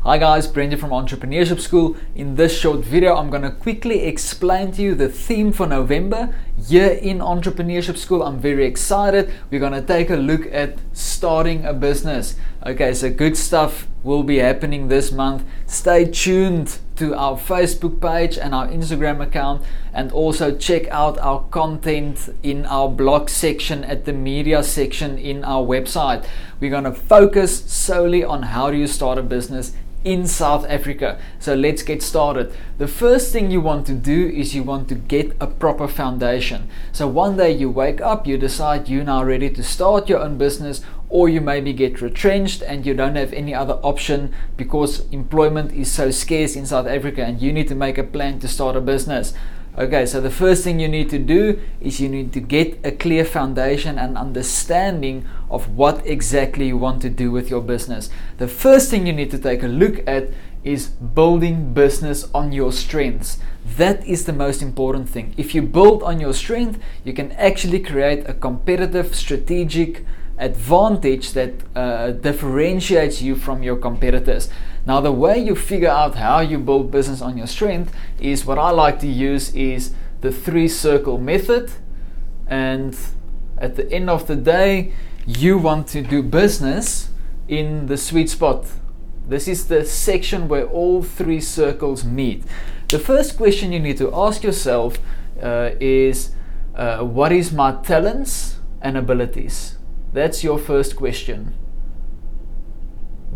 Hi guys, Brendan from Entrepreneurship School. In this short video, I'm going to quickly explain to you the theme for November. Here in Entrepreneurship School, I'm very excited. We're going to take a look at starting a business. Okay, so good stuff will be happening this month. Stay tuned to our Facebook page and our Instagram account, and also check out our content in our blog section at the media section in our website. We're going to focus solely on how do you start a business in South Africa. So let's get started. The first thing you want to do is you want to get a proper foundation. So one day you wake up, you decide you're now ready to start your own business, or you maybe get retrenched and you don't have any other option because employment is so scarce in South Africa and you need to make a plan to start a business. Okay, so the first thing you need to do is you need to get a clear foundation and understanding of what exactly you want to do with your business. The first thing you need to take a look at is building business on your strengths. That is the most important thing. If you build on your strength, you can actually create a competitive, strategic advantage that differentiates you from your competitors. Now, the way you figure out how you build business on your strength is what I like to use is the 3-circle method. And at the end of the day, you want to do business in the sweet spot. This is the section where all 3 circles meet. The first question you need to ask yourself is what is my talents and abilities? That's your first question.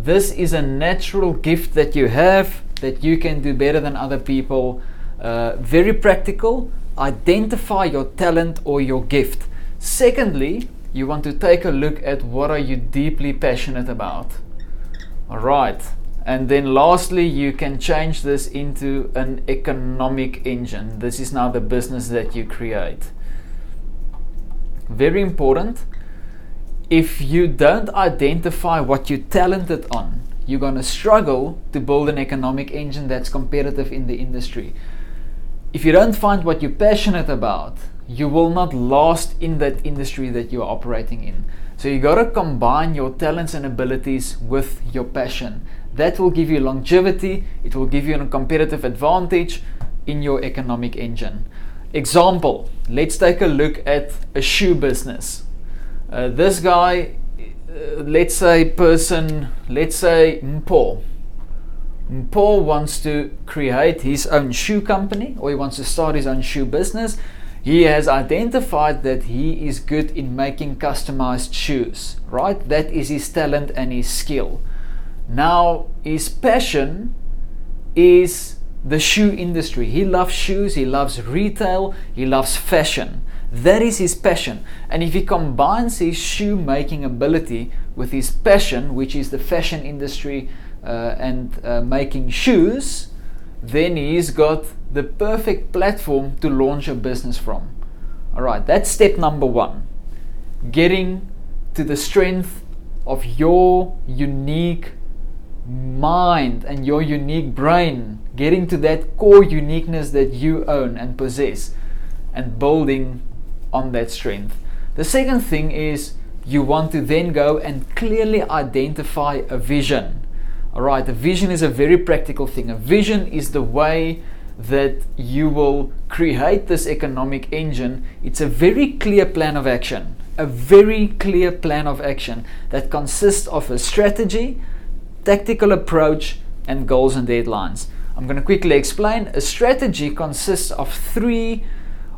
This is a natural gift that you have that you can do better than other people. Very practical. Identify your talent or your gift. Secondly, you want to take a look at what are you deeply passionate about. Alright. And then lastly, you can change this into an economic engine. This is now the business that you create. Very important. If you don't identify what you're talented on, you're going to struggle to build an economic engine that's competitive in the industry. If you don't find what you're passionate about, you will not last in that industry that you're operating in. So you got to combine your talents and abilities with your passion. That will give you longevity. It will give you a competitive advantage in your economic engine. Example, let's take a look at a shoe business. This guy, let's say Mpo. Mpo wants to create his own shoe company, or he wants to start his own shoe business. He has identified that he is good in making customized shoes, right? That is his talent and his skill. Now, his passion is the shoe industry. He loves shoes, he loves retail, he loves fashion. That is his passion. And if he combines his shoemaking ability with his passion, which is the fashion industry and making shoes, then he's got the perfect platform to launch a business from. Alright, that's step number 1. Getting to the strength of your unique mind and your unique brain. Getting to that core uniqueness that you own and possess, and building on that strength. The second thing is you want to then go and clearly identify a vision. Alright, a vision is a very practical thing. A vision is the way that you will create this economic engine. It's a very clear plan of action. A very clear plan of action that consists of a strategy, tactical approach, and goals and deadlines. I'm going to quickly explain. A strategy consists of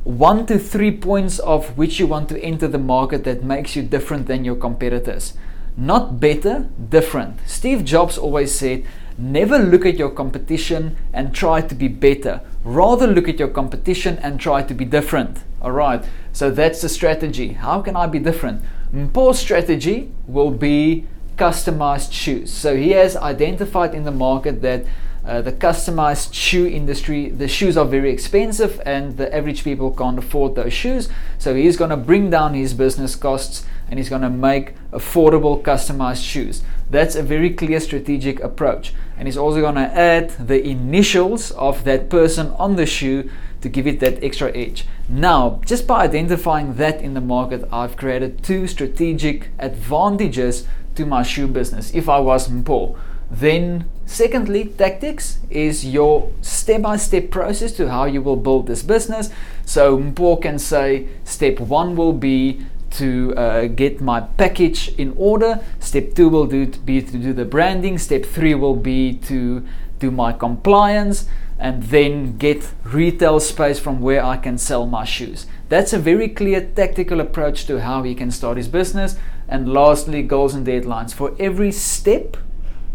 1 to 3 points of which you want to enter the market that makes you different than your competitors. Not better, different. Steve Jobs always said, never look at your competition and try to be better. Rather look at your competition and try to be different. Alright, so that's the strategy. How can I be different? Mpo's strategy will be customized shoes. So he has identified in the market that the customized shoe industry, the shoes are very expensive and the average people can't afford those shoes. So he's going to bring down his business costs and he's going to make affordable customized shoes. That's a very clear strategic approach. And he's also going to add the initials of that person on the shoe to give it that extra edge. Now, just by identifying that in the market, I've created 2 strategic advantages to my shoe business if I was Mpo. Then secondly, tactics is your step-by-step process to how you will build this business. So Mpho can say step 1 will be to get my package in order. Step 2 will be to do the branding. Step 3 will be to do my compliance, and then get retail space from where I can sell my shoes. That's a very clear tactical approach to how he can start his business. And lastly, goals and deadlines. For every step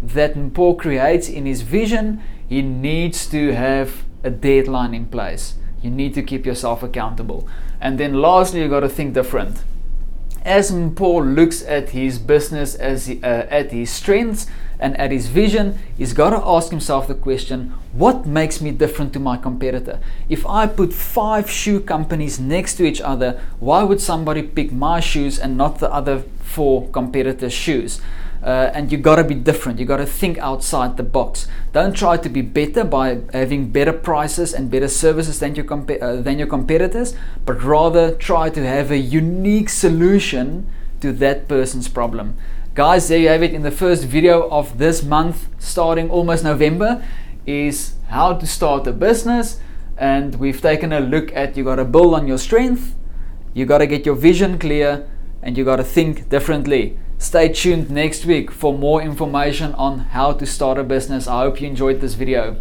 that Mpho creates in his vision, he needs to have a deadline in place. You need to keep yourself accountable. And then lastly, you got to think different. As Mpho looks at his business at his strengths and at his vision, he's got to ask himself the question, what makes me different to my competitor? If I put 5 shoe companies next to each other, why would somebody pick my shoes and not the other 4 competitors' shoes? And you got to be different. You got to think outside the box. Don't try to be better by having better prices and better services than your competitors, but rather try to have a unique solution to that person's problem. Guys, there you have it. In the first video of this month, starting almost November, is how to start a business. And we've taken a look at, you got to build on your strength, you got to get your vision clear, and you got to think differently. Stay tuned next week for more information on how to start a business. I hope you enjoyed this video.